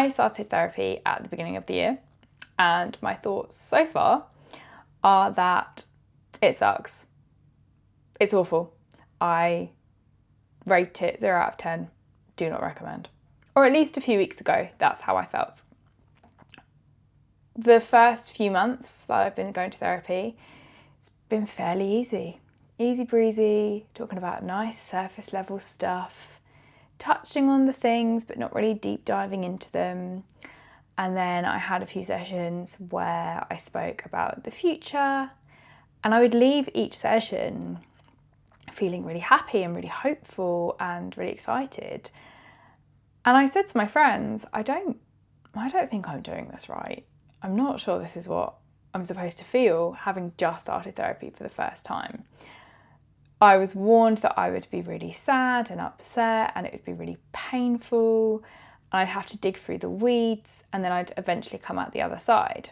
I started therapy at the beginning of the year, and my thoughts so far are that it sucks. It's awful. I rate it 0 out of 10. Do not recommend. Or at least a few weeks ago, that's how I felt. The first few months that I've been going to therapy, it's been fairly easy. Easy breezy, talking about nice surface level stuff, touching on the things but not really deep diving into them. And then I had a few sessions where I spoke about the future, and I would leave each session feeling really happy and really hopeful and really excited. And I said to my friends, I don't think I'm doing this right. I'm not sure this is what I'm supposed to feel, having just started therapy for the first time. I was warned that I would be really sad and upset, and it would be really painful, and I'd have to dig through the weeds, and then I'd eventually come out the other side.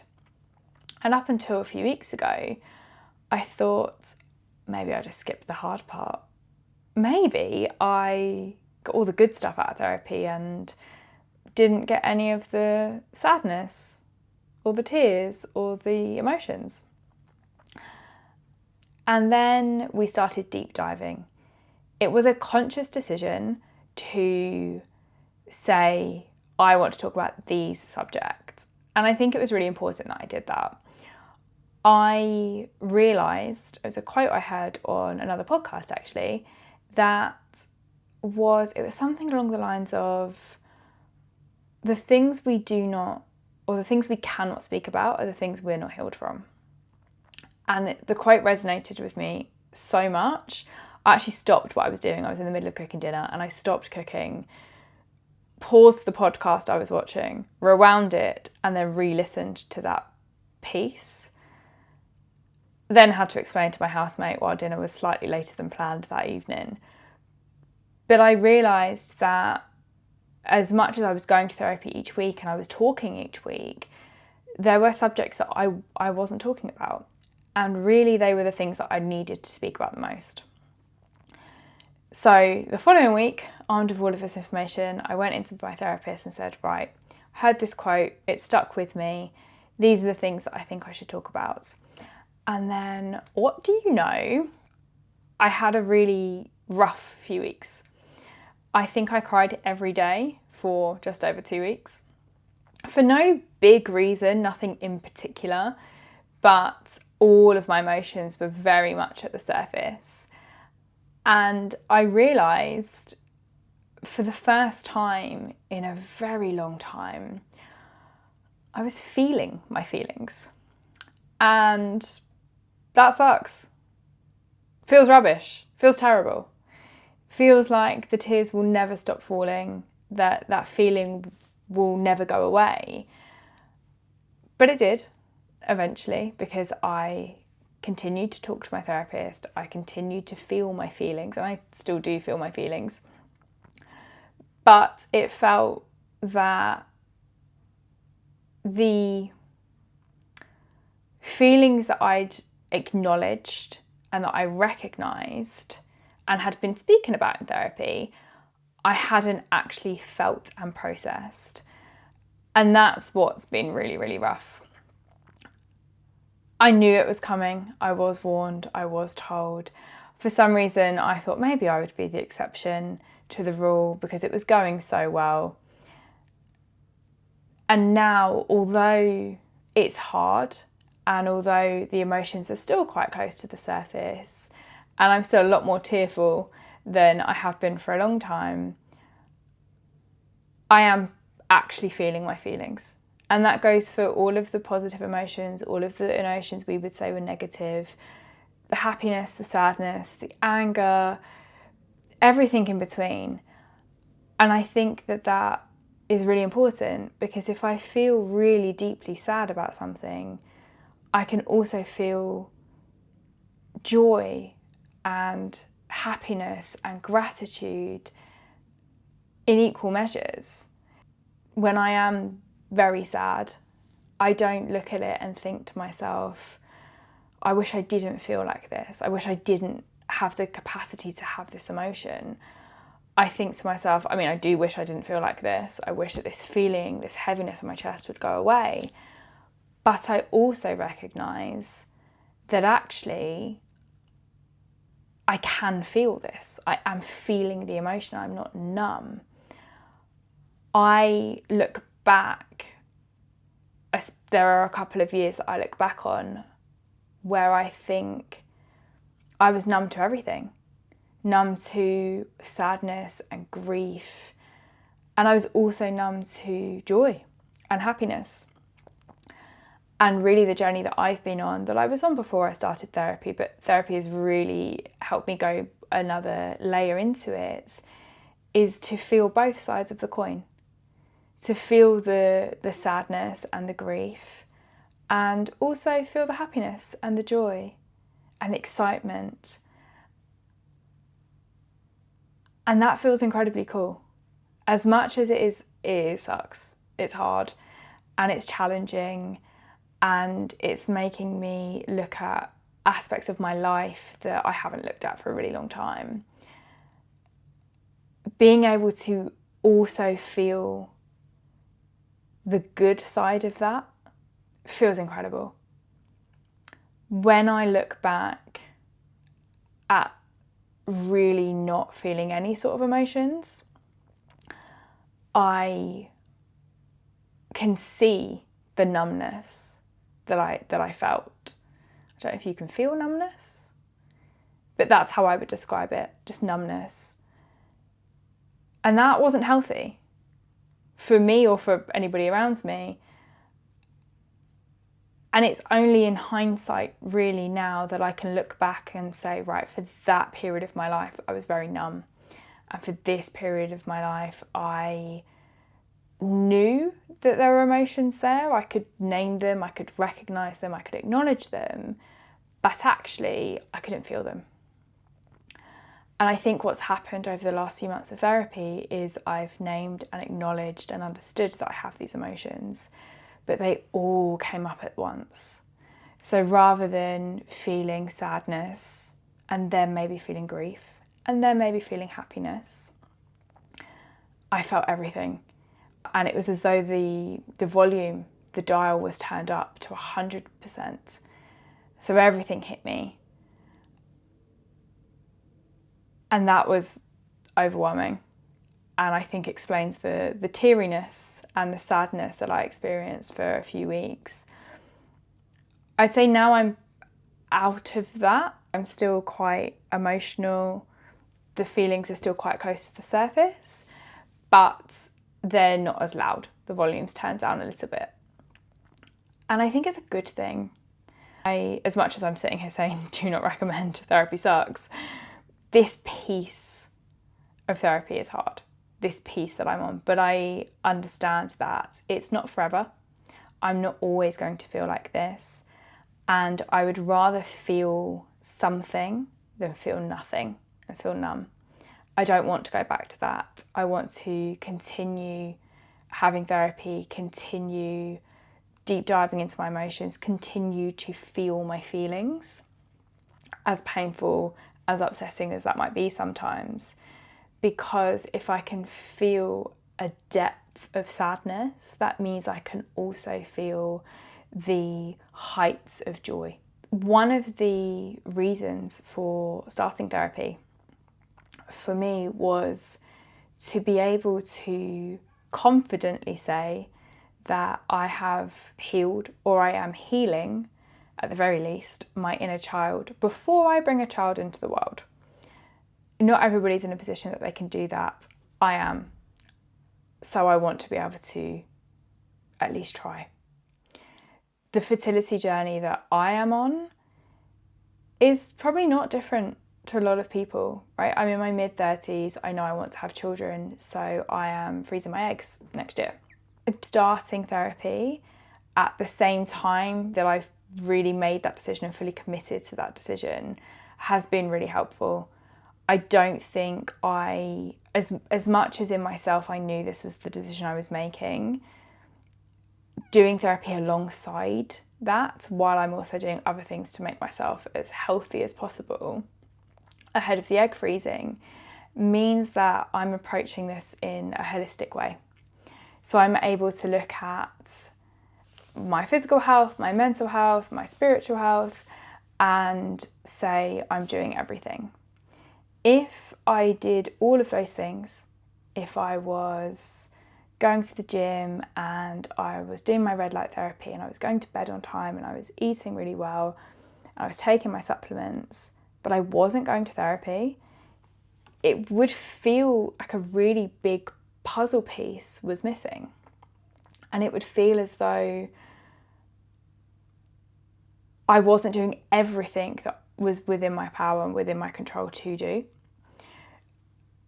And up until a few weeks ago, I thought maybe I just skipped the hard part. Maybe I got all the good stuff out of therapy and didn't get any of the sadness or the tears or the emotions. And then we started deep diving. It was a conscious decision to say, I want to talk about these subjects. And I think it was really important that I did that. I realised, it was a quote I heard on another podcast actually, that it was something along the lines of, the things we do not, or the things we cannot speak about are the things we're not healed from. And the quote resonated with me so much. I actually stopped what I was doing. I was in the middle of cooking dinner and I stopped cooking, paused the podcast I was watching, rewound it, and then re-listened to that piece. Then had to explain to my housemate why dinner was slightly later than planned that evening. But I realised that as much as I was going to therapy each week and I was talking each week, there were subjects that I wasn't talking about. And really they were the things that I needed to speak about the most. So the following week, armed with all of this information, I went into my therapist and said, right, I heard this quote, it stuck with me. These are the things that I think I should talk about. And then, what do you know? I had a really rough few weeks. I think I cried every day for just over 2 weeks. For no big reason, nothing in particular, but all of my emotions were very much at the surface. And I realised for the first time in a very long time, I was feeling my feelings. And that sucks. Feels rubbish. Feels terrible. Feels like the tears will never stop falling, that feeling will never go away. But it did eventually, because I continued to talk to my therapist. I continued to feel my feelings, and I still do feel my feelings. But it felt that the feelings that I'd acknowledged and that I recognised and had been speaking about in therapy, I hadn't actually felt and processed. And that's what's been really, really rough. I knew it was coming. I was warned. I was told. For some reason, I thought maybe I would be the exception to the rule because it was going so well. And now, although it's hard, and although the emotions are still quite close to the surface, and I'm still a lot more tearful than I have been for a long time, I am actually feeling my feelings. And that goes for all of the positive emotions, all of the emotions we would say were negative, the happiness, the sadness, the anger, everything in between. And I think that is really important, because if I feel really deeply sad about something, I can also feel joy and happiness and gratitude in equal measures. When I am very sad, I don't look at it and think to myself, I wish I didn't feel like this. I wish I didn't have the capacity to have this emotion. I think to myself, I mean, I do wish I didn't feel like this. I wish that this feeling, this heaviness in my chest would go away. But I also recognise that actually I can feel this. I am feeling the emotion. I'm not numb. I look back, there are a couple of years that I look back on where I think I was numb to everything. Numb to sadness and grief. And I was also numb to joy and happiness. And really the journey that I've been on, that I was on before I started therapy, but therapy has really helped me go another layer into it, is to feel both sides of the coin. To feel the sadness and the grief, and also feel the happiness and the joy and the excitement. And that feels incredibly cool. As much as it sucks, it's hard and it's challenging, and it's making me look at aspects of my life that I haven't looked at for a really long time. Being able to also feel the good side of that feels incredible. When I look back at really not feeling any sort of emotions, I can see the numbness that I felt. I don't know if you can feel numbness, but that's how I would describe it, just numbness. And that wasn't healthy for me or for anybody around me. And it's only in hindsight really now that I can look back and say, right, for that period of my life, I was very numb. And for this period of my life, I knew that there were emotions there. I could name them, I could recognise them, I could acknowledge them, but actually I couldn't feel them. And I think what's happened over the last few months of therapy is I've named and acknowledged and understood that I have these emotions, but they all came up at once. So rather than feeling sadness and then maybe feeling grief and then maybe feeling happiness, I felt everything. And it was as though the volume, the dial was turned up to 100%. So everything hit me. And that was overwhelming. And I think explains the teariness and the sadness that I experienced for a few weeks. I'd say now I'm out of that. I'm still quite emotional. The feelings are still quite close to the surface, but they're not as loud. The volume's turned down a little bit. And I think it's a good thing. As much as I'm sitting here saying, do not recommend, therapy sucks, this piece of therapy is hard. This piece that I'm on. But I understand that it's not forever. I'm not always going to feel like this. And I would rather feel something than feel nothing and feel numb. I don't want to go back to that. I want to continue having therapy, continue deep diving into my emotions, continue to feel my feelings, as painful, as upsetting as that might be sometimes. Because if I can feel a depth of sadness, that means I can also feel the heights of joy. One of the reasons for starting therapy for me was to be able to confidently say that I have healed, or I am healing, at the very least, my inner child before I bring a child into the world. Not everybody's in a position that they can do that. I am. So I want to be able to at least try. The fertility journey that I am on is probably not different to a lot of people, right? I'm in my mid-30s. I know I want to have children, so I am freezing my eggs next year. Starting therapy at the same time that I've really made that decision and fully committed to that decision has been really helpful. I don't think as much as in myself I knew this was the decision I was making, doing therapy alongside that, while I'm also doing other things to make myself as healthy as possible ahead of the egg freezing, means that I'm approaching this in a holistic way. So I'm able to look at my physical health, my mental health, my spiritual health, and say I'm doing everything. If I did all of those things, if I was going to the gym and I was doing my red light therapy and I was going to bed on time and I was eating really well and I was taking my supplements, but I wasn't going to therapy, it would feel like a really big puzzle piece was missing. And it would feel as though I wasn't doing everything that was within my power and within my control to do.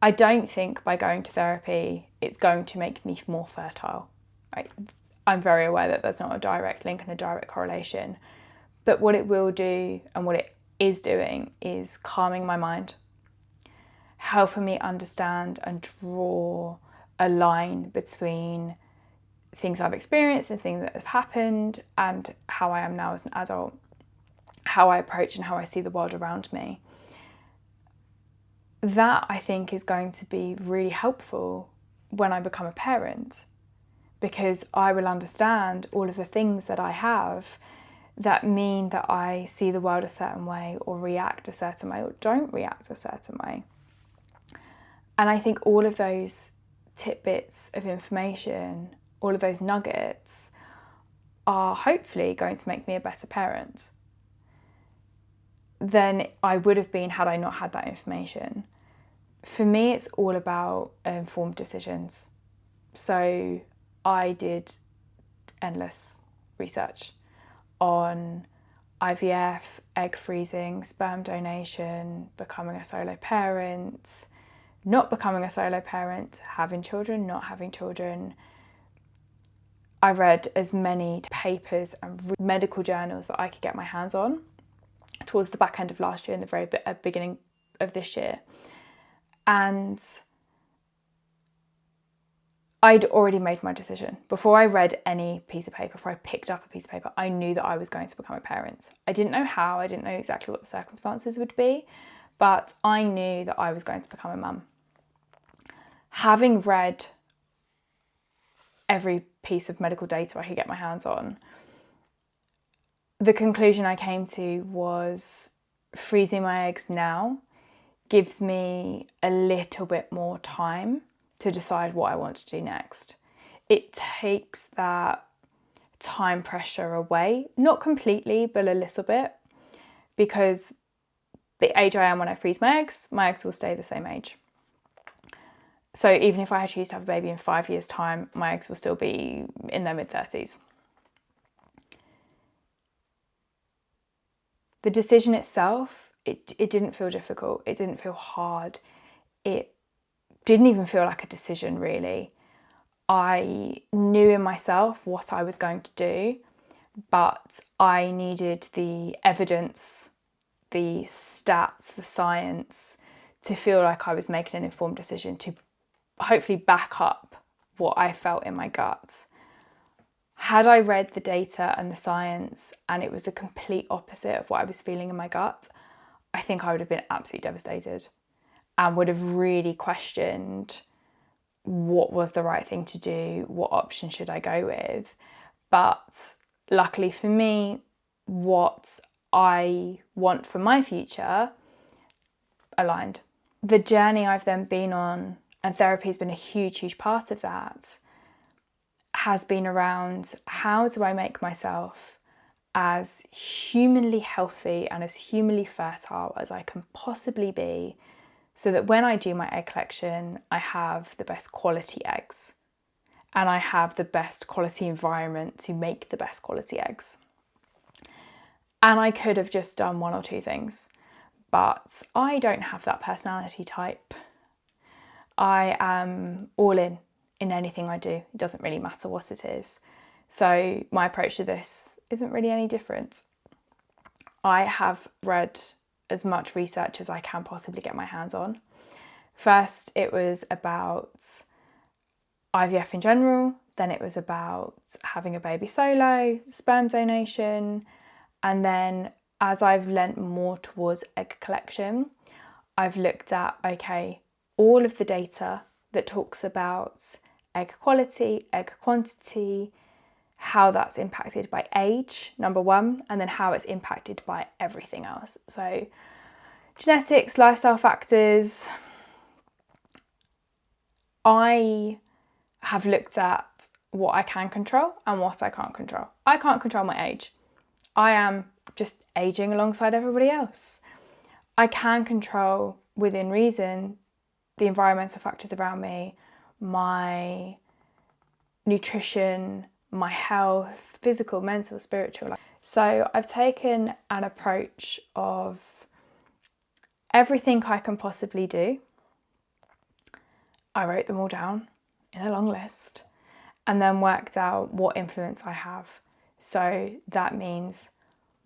I don't think by going to therapy, it's going to make me more fertile. I'm very aware that there's not a direct link and a direct correlation. But what it will do and what it is doing is calming my mind, helping me understand and draw a line between things I've experienced and things that have happened and how I am now as an adult, how I approach and how I see the world around me. That, I think, is going to be really helpful when I become a parent, because I will understand all of the things that I have that mean that I see the world a certain way or react a certain way or don't react a certain way. And I think all of those tidbits of information, all of those nuggets are hopefully going to make me a better parent than I would have been had I not had that information. For me, it's all about informed decisions. So I did endless research on IVF, egg freezing, sperm donation, becoming a solo parent, not becoming a solo parent, having children, not having children. I read as many papers and medical journals that I could get my hands on towards the back end of last year and the very beginning of this year. And I'd already made my decision. Before I read any piece of paper, before I picked up a piece of paper, I knew that I was going to become a parent. I didn't know how, I didn't know exactly what the circumstances would be, but I knew that I was going to become a mum. Having read every piece of medical data I could get my hands on, the conclusion I came to was freezing my eggs now gives me a little bit more time to decide what I want to do next. It takes that time pressure away, not completely, but a little bit, because the age I am when I freeze my eggs will stay the same age. So even if I choose to have a baby in 5 years' time, my eggs will still be in their mid-30s. The decision itself, it didn't feel difficult. It didn't feel hard. It didn't even feel like a decision, really. I knew in myself what I was going to do, but I needed the evidence, the stats, the science to feel like I was making an informed decision to hopefully back up what I felt in my gut. Had I read the data and the science and it was the complete opposite of what I was feeling in my gut, I think I would have been absolutely devastated and would have really questioned what was the right thing to do, what option should I go with. But luckily for me, what I want for my future aligned. The journey I've then been on, and therapy has been a huge, huge part of that, has been around how do I make myself as humanly healthy and as humanly fertile as I can possibly be, so that when I do my egg collection, I have the best quality eggs and I have the best quality environment to make the best quality eggs. And I could have just done one or two things, but I don't have that personality type. I am all in anything I do. It doesn't really matter what it is. So my approach to this isn't really any different. I have read as much research as I can possibly get my hands on. First, it was about IVF in general, then it was about having a baby solo, sperm donation, and then as I've lent more towards egg collection, I've looked at, okay, all of the data that talks about egg quality, egg quantity, how that's impacted by age, number one, and then how it's impacted by everything else. So genetics, lifestyle factors. I have looked at what I can control and what I can't control. I can't control my age. I am just aging alongside everybody else. I can control, within reason, the environmental factors around me, my nutrition, my health, physical, mental, spiritual. So I've taken an approach of everything I can possibly do. I wrote them all down in a long list and then worked out what influence I have. So that means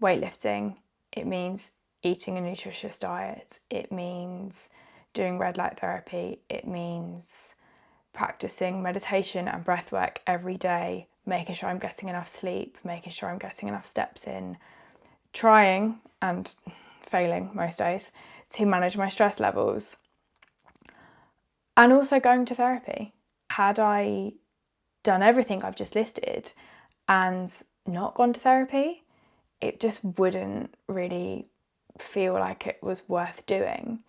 weightlifting, it means eating a nutritious diet, it means doing red light therapy, it means practicing meditation and breath work every day, making sure I'm getting enough sleep, making sure I'm getting enough steps in, trying and failing most days to manage my stress levels, and also going to therapy. Had I done everything I've just listed and not gone to therapy, it just wouldn't really feel like it was worth doing.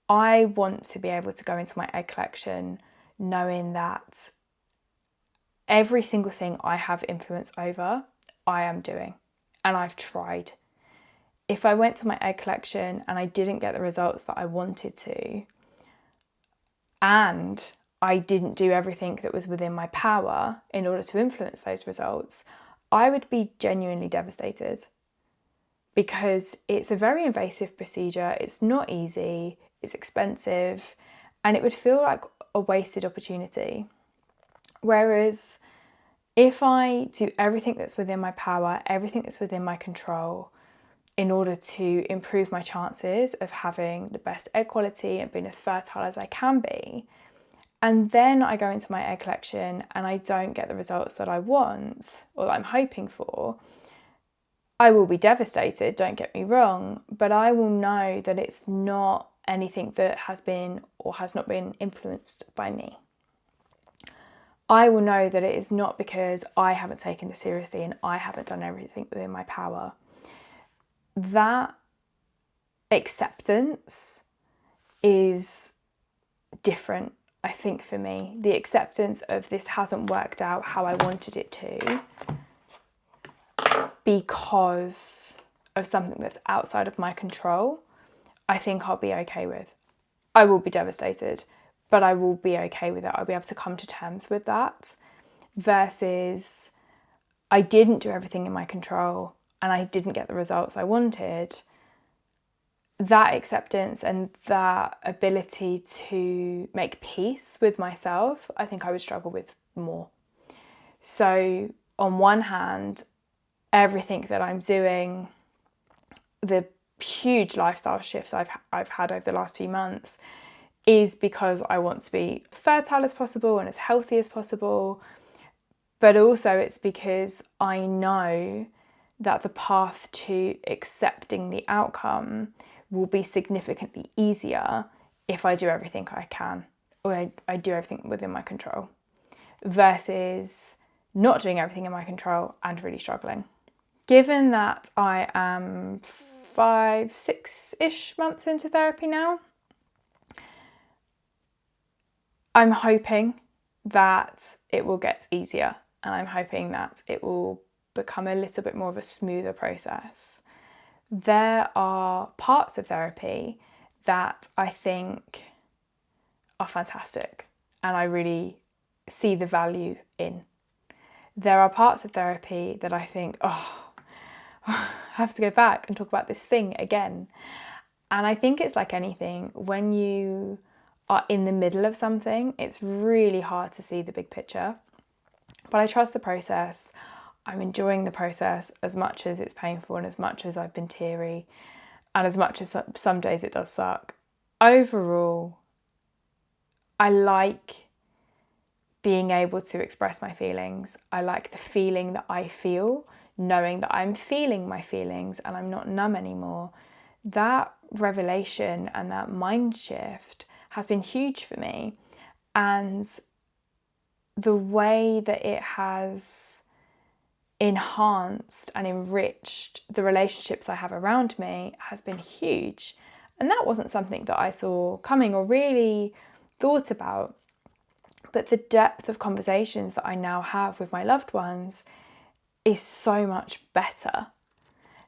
I want to be able to go into my egg collection knowing that every single thing I have influence over, I am doing, and I've tried. If I went to my egg collection and I didn't get the results that I wanted to, and I didn't do everything that was within my power in order to influence those results, I would be genuinely devastated, because it's a very invasive procedure, it's not easy, it's expensive, and it would feel like a wasted opportunity. Whereas if I do everything that's within my power, everything that's within my control, in order to improve my chances of having the best egg quality and being as fertile as I can be, and then I go into my egg collection and I don't get the results that I want or that I'm hoping for, I will be devastated, don't get me wrong, but I will know that it's not anything that has been or has not been influenced by me. I will know that it is not because I haven't taken this seriously and I haven't done everything within my power. That acceptance is different, I think, for me. The acceptance of this hasn't worked out how I wanted it to because of something that's outside of my control, I think I'll be okay with. I will be devastated, but I will be okay with it. I'll be able to come to terms with that, versus I didn't do everything in my control and I didn't get the results I wanted. That acceptance and that ability to make peace with myself, I think I would struggle with more. So on one hand, everything that I'm doing, the huge lifestyle shifts I've had over the last few months, is because I want to be as fertile as possible and as healthy as possible. But also it's because I know that the path to accepting the outcome will be significantly easier if I do everything I can, or I do everything within my control, versus not doing everything in my control and really struggling. Given that I am 5-6-ish months into therapy now, I'm hoping that it will get easier, and I'm hoping that it will become a little bit more of a smoother process. There are parts of therapy that I think are fantastic and I really see the value in. There are parts of therapy that I think, I have to go back and talk about this thing again. And I think it's like anything, when you are in the middle of something, it's really hard to see the big picture. But I trust the process. I'm enjoying the process as much as it's painful and as much as I've been teary and as much as some days it does suck. Overall, I like being able to express my feelings. I like the feeling that I feel, knowing that I'm feeling my feelings and I'm not numb anymore. That revelation and that mind shift has been huge for me. And the way that it has enhanced and enriched the relationships I have around me has been huge. And that wasn't something that I saw coming or really thought about. But the depth of conversations that I now have with my loved ones is so much better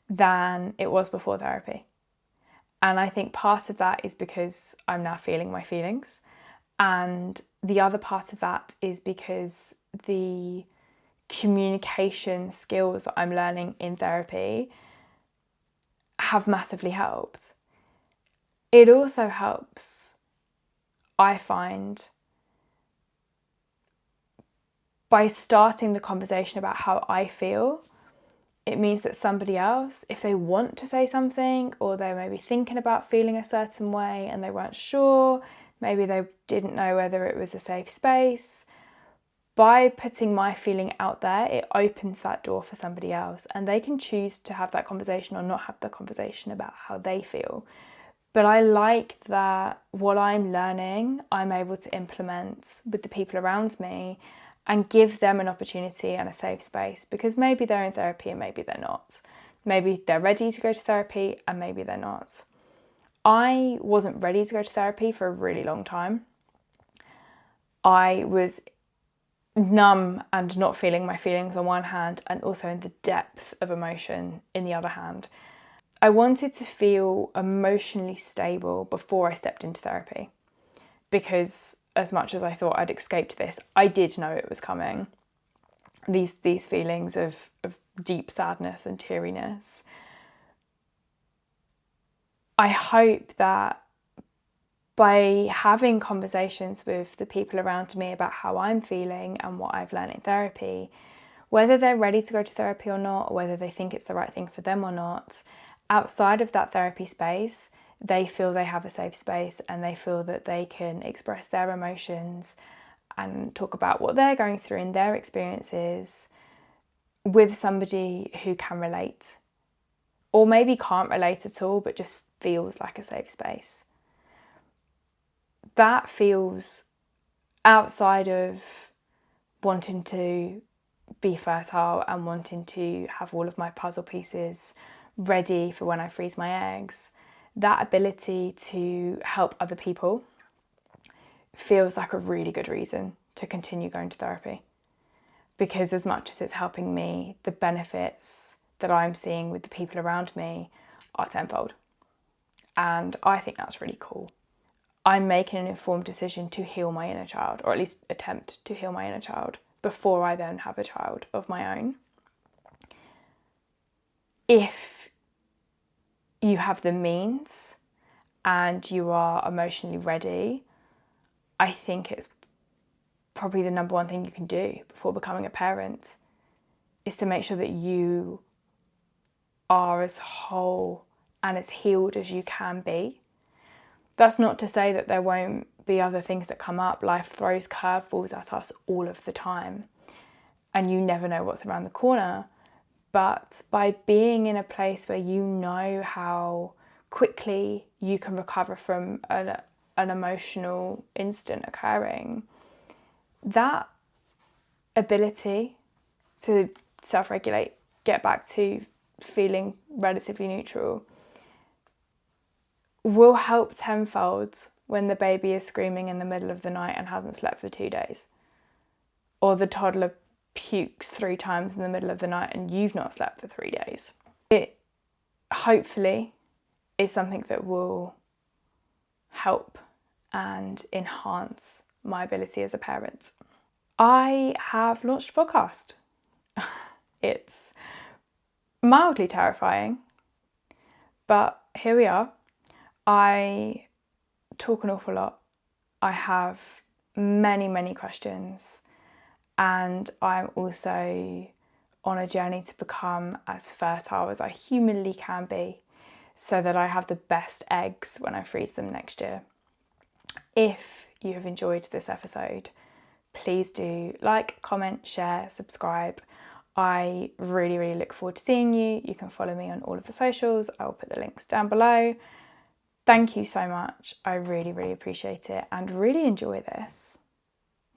than it was before therapy. And I think part of that is because I'm now feeling my feelings. And the other part of that is because the communication skills that I'm learning in therapy have massively helped. It also helps, I find, by starting the conversation about how I feel. It means that somebody else, if they want to say something, or they're maybe thinking about feeling a certain way and they weren't sure, maybe they didn't know whether it was a safe space, by putting my feeling out there, it opens that door for somebody else, and they can choose to have that conversation or not have the conversation about how they feel. But I like that what I'm learning, I'm able to implement with the people around me and give them an opportunity and a safe space, because maybe they're in therapy and maybe they're not. Maybe they're ready to go to therapy and maybe they're not. I wasn't ready to go to therapy for a really long time. I was numb and not feeling my feelings on one hand, and also in the depth of emotion in the other hand. I wanted to feel emotionally stable before I stepped into therapy, because as much as I thought I'd escaped this, I did know it was coming. These feelings of deep sadness and teariness. I hope that by having conversations with the people around me about how I'm feeling and what I've learned in therapy, whether they're ready to go to therapy or not, or whether they think it's the right thing for them or not, outside of that therapy space, they feel they have a safe space and they feel that they can express their emotions and talk about what they're going through in their experiences with somebody who can relate, or maybe can't relate at all, but just feels like a safe space. That feels, outside of wanting to be fertile and wanting to have all of my puzzle pieces ready for when I freeze my eggs, that ability to help other people feels like a really good reason to continue going to therapy. Because as much as it's helping me, the benefits that I'm seeing with the people around me are tenfold. And I think that's really cool. I'm making an informed decision to heal my inner child, or at least attempt to heal my inner child, before I then have a child of my own. If you have the means and you are emotionally ready, I think it's probably the number one thing you can do before becoming a parent, is to make sure that you are as whole and as healed as you can be. That's not to say that there won't be other things that come up. Life throws curveballs at us all of the time, and you never know what's around the corner. But by being in a place where you know how quickly you can recover from an emotional incident occurring, that ability to self-regulate, get back to feeling relatively neutral, will help tenfold when the baby is screaming in the middle of the night and hasn't slept for 2 days, or the toddler pukes 3 times in the middle of the night and you've not slept for 3 days. It hopefully is something that will help and enhance my ability as a parent. I have launched a podcast. It's mildly terrifying, but here we are. I talk an awful lot. I have many questions, and I'm also on a journey to become as fertile as I humanly can be, so that I have the best eggs when I freeze them next year. If you have enjoyed this episode, please do like, comment, share, subscribe. I really look forward to seeing you. You can follow me on all of the socials. I'll put the links down below. Thank you so much. I really, really appreciate it and really enjoy this.